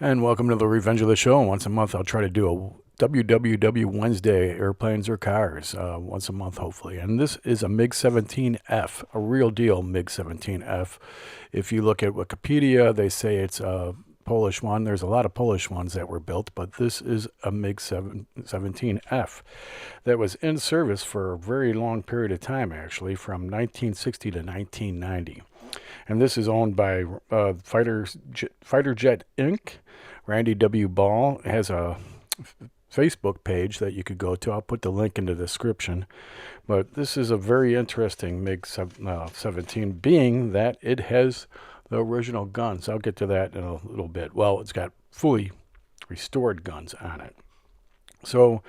And welcome to the Revenge of the Show. Once a month, I'll try to do a WWW Wednesday, airplanes or cars, once a month, hopefully. And this is a MiG-17F, a real deal MiG-17F. If you look at Wikipedia, they say it's a Polish one. There's a lot of Polish ones that were built, but this is a MiG-17F that was in service for a very long period of time, actually, from 1960 to 1990. And this is owned by Fighter Jet Inc. Randy W. Ball has a Facebook page that you could go to. I'll put the link in the description. But this is a very interesting MiG-17, being that it has the original guns. I'll get to that in a little bit. Well, it's got fully restored guns on it. So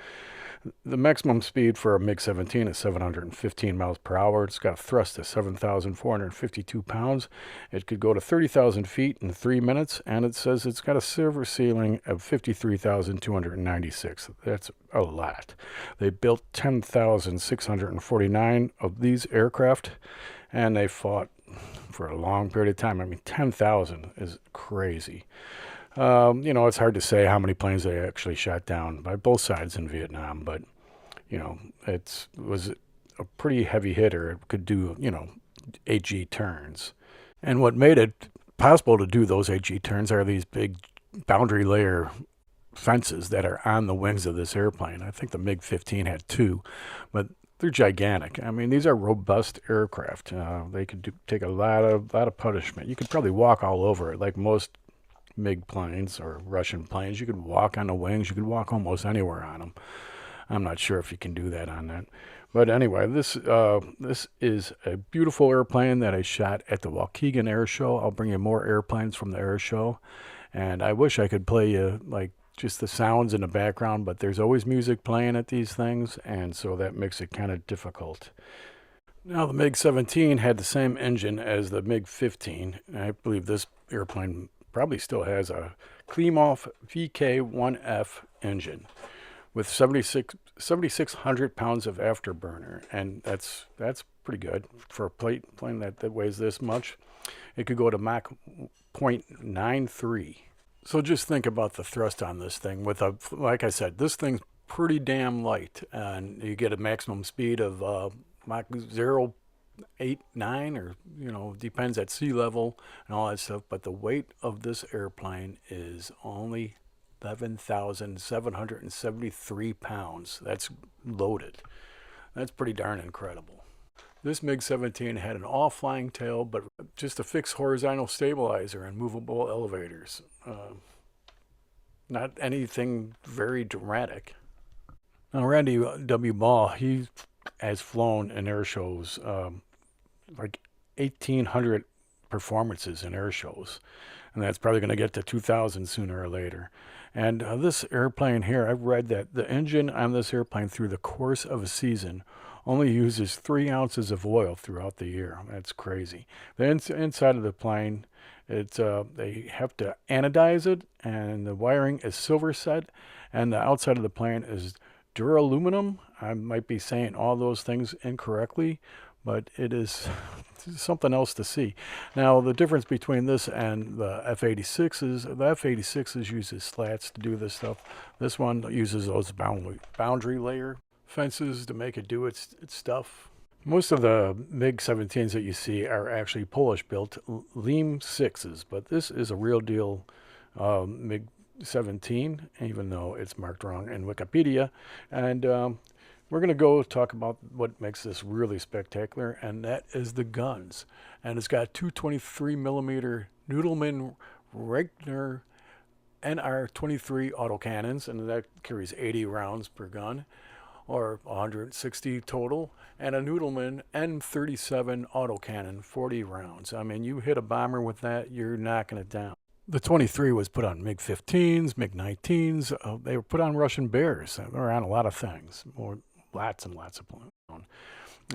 the maximum speed for a MiG-17 is 715 miles per hour. It's got a thrust of 7,452 pounds. It could go to 30,000 feet in 3 minutes, and it says it's got a silver ceiling of 53,296. That's a lot. They built 10,649 of these aircraft, and they fought for a long period of time. I mean, 10,000 is crazy. It's hard to say how many planes they actually shot down by both sides in Vietnam, but, it was a pretty heavy hitter. It could do, 8G turns. And what made it possible to do those 8G turns are these big boundary layer fences that are on the wings of this airplane. I think the MiG-15 had two, but they're gigantic. I mean, these are robust aircraft. They could take a lot of punishment. You could probably walk all over it, like most MiG planes or Russian planes. You could walk on the wings. You could walk almost anywhere on them. I'm not sure if you can do that on that. But anyway, this is a beautiful airplane that I shot at the Waukegan Air Show. I'll bring you more airplanes from the air show. And I wish I could play you like just the sounds in the background, but there's always music playing at these things, and so that makes it kind of difficult. Now, the MiG-17 had the same engine as the MiG-15. I believe this airplane probably still has a Klimov VK1F engine with 7,600 pounds of afterburner, and that's pretty good for a plane that weighs this much. It could go to Mach 0.93. So just think about the thrust on this thing. Like I said, this thing's pretty damn light, and you get a maximum speed of Mach 0.89, or depends at sea level and all that stuff. But the weight of this airplane is only 11,773 pounds. That's loaded. That's pretty darn incredible. This MiG-17 had an all-flying tail, but just a fixed horizontal stabilizer and movable elevators. Not anything very dramatic. Now, Randy W. Ball, he has flown in air shows, like 1,800 performances in air shows. And that's probably going to get to 2,000 sooner or later. And this airplane here, I've read that the engine on this airplane through the course of a season only uses 3 ounces of oil throughout the year. That's crazy. The inside of the plane, they have to anodize it, and the wiring is silver set, and the outside of the plane is duraluminum. I might be saying all those things incorrectly, but it is something else to see. Now, the difference between this and the F-86s, the F-86s uses slats to do this stuff. This one uses those boundary layer fences to make it do its stuff. Most of the MiG-17s that you see are actually Polish-built Leam 6s, but this is a real deal MiG-17, even though it's marked wrong in Wikipedia. And we're going to go talk about what makes this really spectacular, and that is the guns. And it's got 223 millimeter Noodleman Regner NR-23 autocannons, and that carries 80 rounds per gun, or 160 total, and a Noodleman N37 autocannon, 40 rounds. I mean, you hit a bomber with that, you're knocking it down. The 23 was put on MiG-15s, MiG-19s. They were put on Russian Bears. They were on a lot of things. Lots and lots of planes.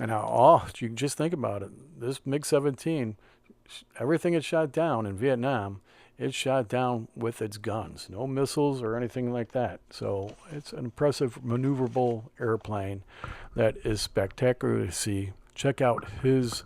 And now, you just think about it. This MiG-17, everything it shot down in Vietnam, it shot down with its guns. No missiles or anything like that. So it's an impressive, maneuverable airplane that is spectacular to see. Check out his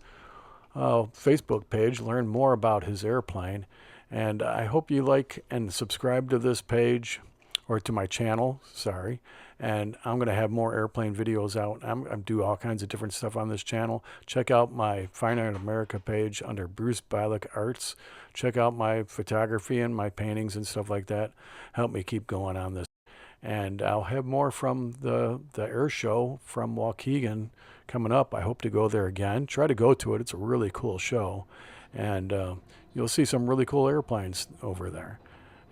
Facebook page. Learn more about his airplane. And I hope you like and subscribe to this page, or to my channel, sorry. And I'm going to have more airplane videos out. I'm do all kinds of different stuff on this channel. Check out my Fine Art America page under Bruce Bialik Arts. Check out my photography and my paintings and stuff like that. Help me keep going on this. And I'll have more from the air show from Waukegan coming up. I hope to go there again. Try to go to it. It's a really cool show. And you'll see some really cool airplanes over there.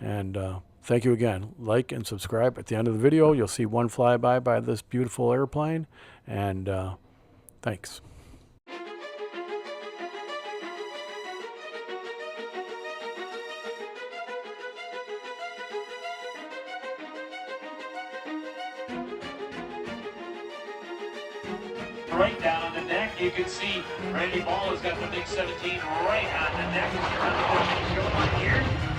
And thank you again. Like and subscribe. At the end of the video, you'll see one flyby by this beautiful airplane. And thanks. Right down on the neck, you can see Randy Ball has got the MiG-17 right on the neck. Show one here.